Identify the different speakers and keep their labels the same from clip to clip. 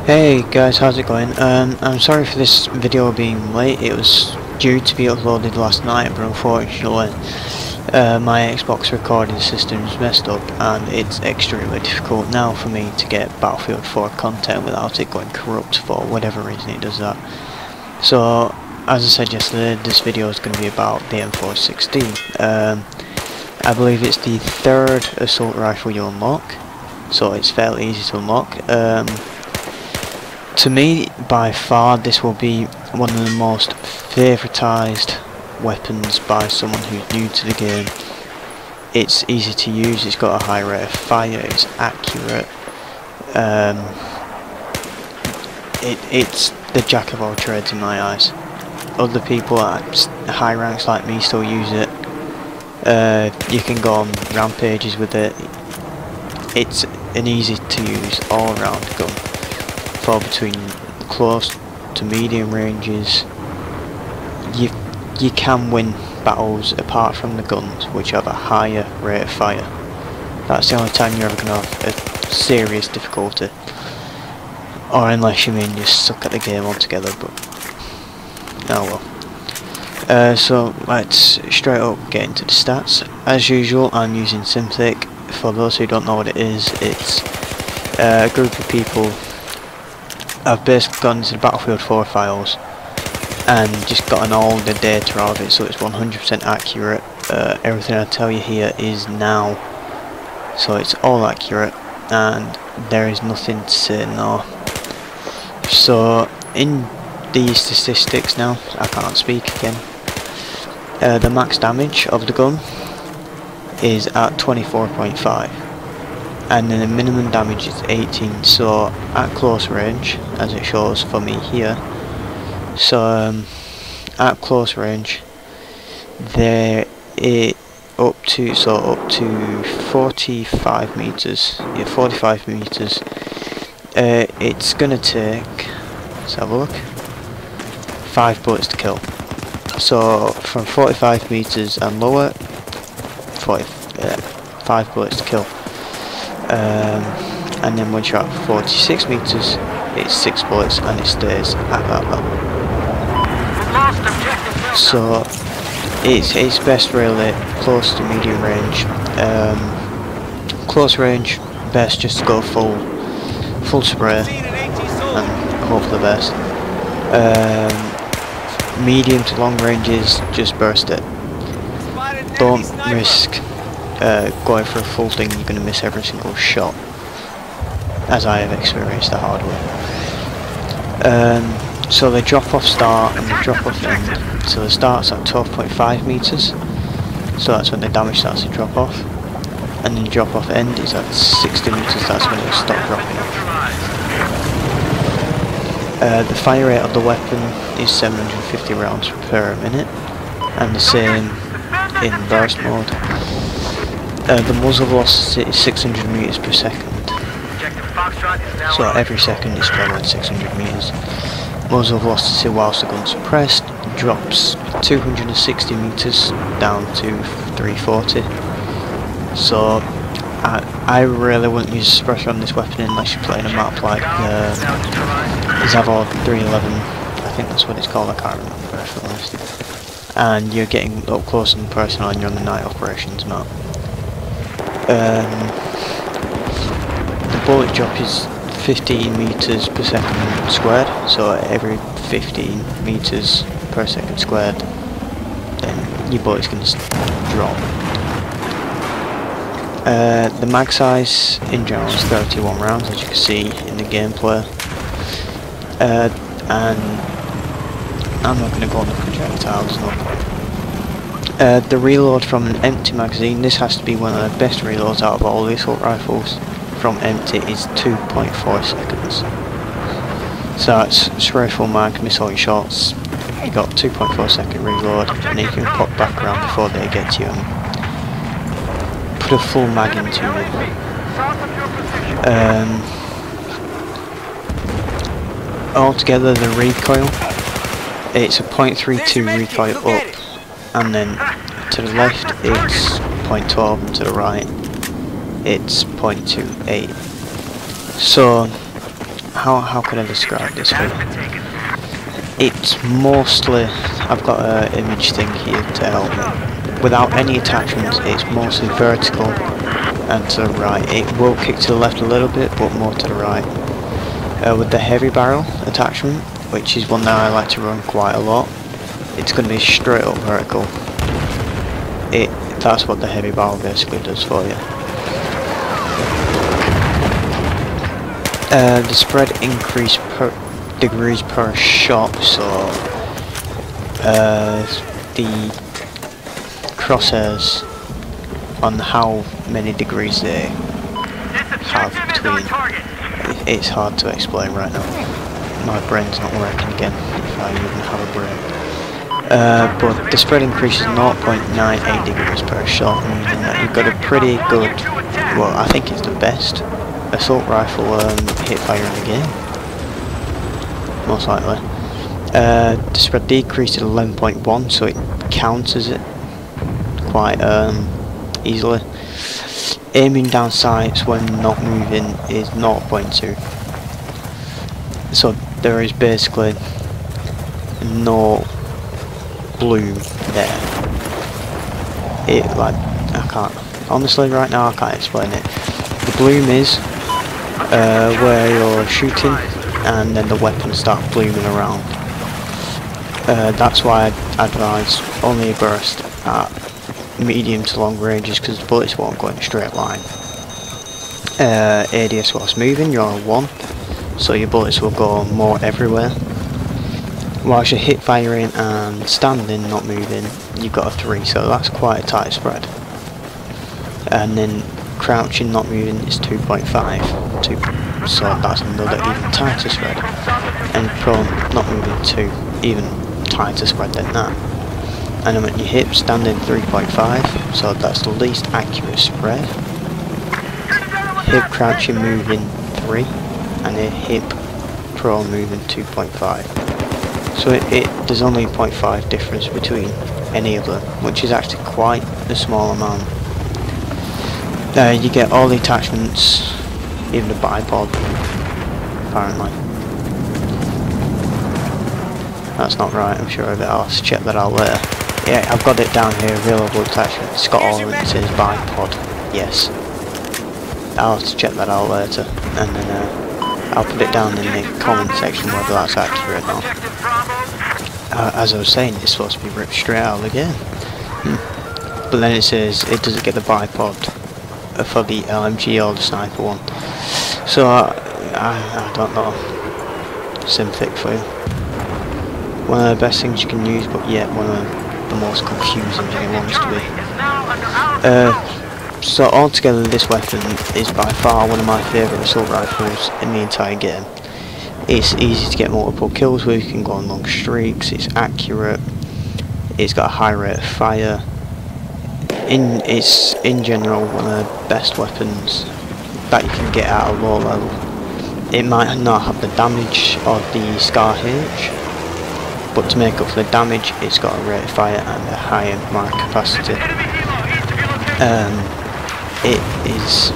Speaker 1: Hey guys, how's it going? I'm sorry for this video being late. It was due to be uploaded last night, but unfortunately my Xbox recording system is messed up and it's extremely difficult now for me to get Battlefield 4 content without it going corrupt. For whatever reason it does that. So as I said yesterday, this video is going to be about the M416. I believe it's the third assault rifle you unlock, so it's fairly easy to unlock. To me, by far, this will be one of the most favoritised weapons by someone who's new to the game. It's easy to use, it's got a high rate of fire, it's accurate. It's the jack of all trades in my eyes. Other people at high ranks like me still use it. You can go on rampages with it. It's an easy to use all round gun. For between close to medium ranges, you can win battles apart from the guns, which have a higher rate of fire. That's the only time you're ever going to have a serious difficulty, or unless you mean just suck at the game altogether. But oh well. So let's straight up get into the stats. As usual, I'm using Synthetic. For those who don't know what it is, it's a group of people. I've basically gone into the Battlefield 4 files and just gotten all the data out of it, so it's 100% accurate. Everything I tell you here is now, so it's all accurate and there is nothing to say no. So in these statistics now, I can't speak again. The max damage of the gun is at 24.5. and then the minimum damage is 18, so at close range, as it shows for me here, so at close range there it up to 45 meters, yeah, 45 meters. It's gonna take, let's have a look, 5 bullets to kill. So from 45 meters and lower, 5 bullets to kill. And then once you're at 46 meters, it's 6 bullets and it stays at that level. So it's best really close to medium range. Close range, best just to go full spray and hope for the best. Medium to long ranges, just burst it. Don't risk going for a full thing. You're going to miss every single shot, as I have experienced the hard way. So the drop off start and the drop off end. So the start's at 12.5 meters, so that's when the damage starts to drop off, and then the drop off end is at 60 meters, that's when it will stop dropping off. The fire rate of the weapon is 750 rounds per minute, and the same in burst mode. The muzzle velocity is 600 meters per second, so every second it's traveling 600 meters. Muzzle velocity whilst the gun's suppressed drops 260 meters down to 340. So I really wouldn't use suppressor on this weapon unless you're playing a map like Zavod 311, I think that's what it's called, I can't remember if I'm honest. And you're getting up close and personal and you're on the night operations map. The bullet drop is 15 meters per second squared, so every 15 meters per second squared, then your bullet's going to drop. The mag size in general is 31 rounds, as you can see in the gameplay. And I'm not going to go on the projectiles, no point. The reload from an empty magazine, this has to be one of the best reloads out of all the assault rifles, from empty is 2.4 seconds. So that's spray full mag, miss all your shots, you got 2.4 second reload, and you can pop back around before they get to you and put a full mag into it. Altogether the recoil, it's a 0.32 recoil up, and then to the left it's 0.12 and to the right it's 0.28. So how can I describe this for you? It's mostly, I've got an image thing here to help me. Without any attachments, it's mostly vertical and to the right. It will kick to the left a little bit, but more to the right. With the heavy barrel attachment, which is one that I like to run quite a lot, it's going to be straight up vertical. That's what the heavy barrel basically does for you. The spread increase per degrees per shot, so the crosshairs on how many degrees they have between. It's hard to explain right now. My brain's not working again if I even have a brain. But the spread increases 0.98 degrees per shot, meaning that you've got a pretty good, well, I think it's the best assault rifle hip fire in the game, most likely. The spread decreases to 11.1, so it counters it quite easily. Aiming down sights when not moving is 0.2, so there is basically no bloom there. I can't, honestly right now I can't explain it. The bloom is where you're shooting and then the weapons start blooming around. That's why I advise only a burst at medium to long ranges, because the bullets won't go in a straight line. ADS whilst moving, you're on 1, so your bullets will go more everywhere. Whilst you're hip firing and standing, not moving, you've got a 3, so that's quite a tight spread. And then crouching, not moving is 2.5, so that's another even tighter spread. And prone, not moving, 2, even tighter spread than that. And then at your hip, standing 3.5, so that's the least accurate spread. Hip crouching moving 3, and a hip prone moving 2.5. So there's only a 0.5 difference between any of them, which is actually quite a small amount. You get all the attachments, even the bipod, apparently. That's not right, I'm sure of it, I'll check that out later. Yeah, I've got it down here, available attachment. It's got all of it, it says bipod, yes. I'll have to check that out later, and then I'll put it down in the comment section whether that's accurate or not. As I was saying, it's supposed to be ripped straight out of the game. But then it says it doesn't get the bipod for the LMG or the sniper one. So I don't know. Synthic for you. One of the best things you can use, but yet one of the most confusing ones to be. So altogether, this weapon is by far one of my favourite assault rifles in the entire game. It's easy to get multiple kills with, you can go on long streaks, it's accurate, it's got a high rate of fire. It's in general one of the best weapons that you can get at a low level. It might not have the damage of the Scar H, but to make up for the damage, it's got a rate of fire and a higher mag capacity. It is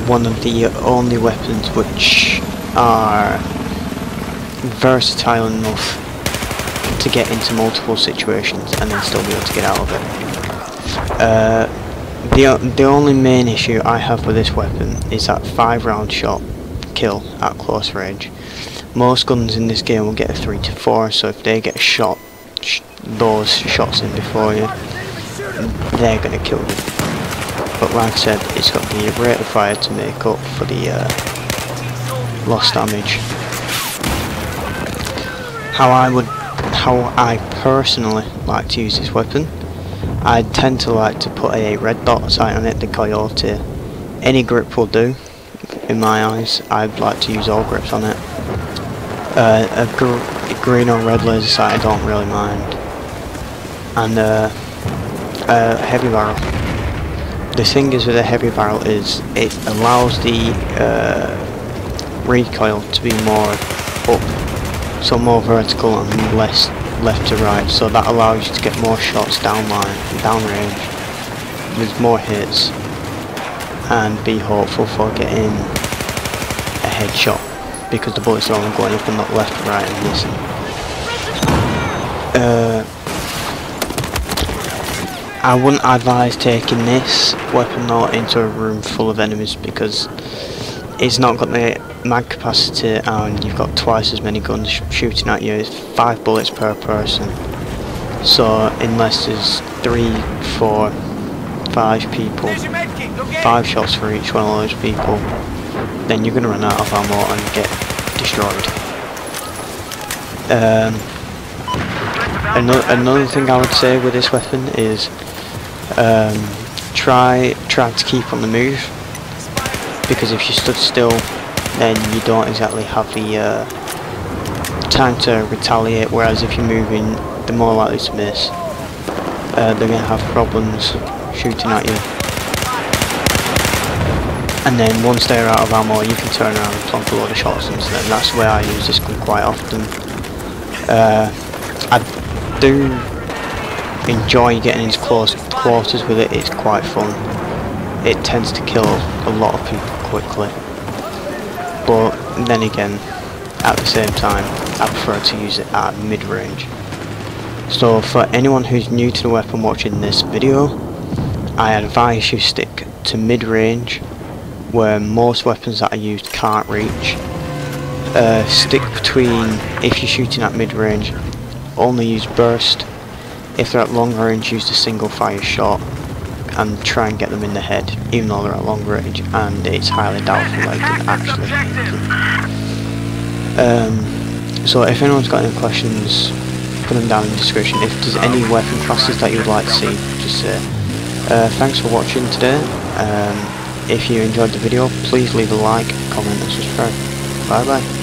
Speaker 1: one of the only weapons which are versatile enough to get into multiple situations and then still be able to get out of it. The only main issue I have with this weapon is that 5-round shot kill at close range. Most guns in this game will get a 3 to 4, so if they get shot, those shots in before you, they're going to kill you. But like I said, it's got the rate of fire to make up for the lost damage. How I personally like to use this weapon, I tend to like to put a red dot sight on it, the Coyote. Any grip will do, in my eyes. I'd like to use all grips on it. A green or red laser sight I don't really mind. And a heavy barrel. The thing is with a heavy barrel is it allows the recoil to be more up, so more vertical and less left to right, so that allows you to get more shots downline, downrange, with more hits, and be hopeful for getting a headshot, because the bullets are only going up and not left and right and missing. I wouldn't advise taking this weapon though into a room full of enemies, because it's not got the mag capacity and you've got twice as many guns shooting at you. It's 5 bullets per person, so unless there's 3, 4, 5 people, 5 shots for each one of those people, then you're going to run out of ammo and get destroyed. Another thing I would say with this weapon is try to keep on the move, because if you stood still then you don't exactly have the time to retaliate, whereas if you're moving they're more likely to miss. They're going to have problems shooting at you, and then once they're out of ammo you can turn around and plonk a load of shots into them. That's the way I use this gun quite often. I do enjoy getting into close quarters with it. It's quite fun. It tends to kill a lot of people quickly, but then again, at the same time, I prefer to use it at mid-range. So for anyone who's new to the weapon watching this video, I advise you stick to mid-range, where most weapons that are used can't reach. Stick between, if you're shooting at mid-range, only use burst. If they're at long range, use the single fire shot and try and get them in the head, even though they're at long range, and it's highly doubtful that you can actually hit them. So if anyone's got any questions, put them down in the description. If there's any weapon classes that you would like to see, just say. Thanks for watching today. If you enjoyed the video, please leave a like, comment and subscribe. Bye bye.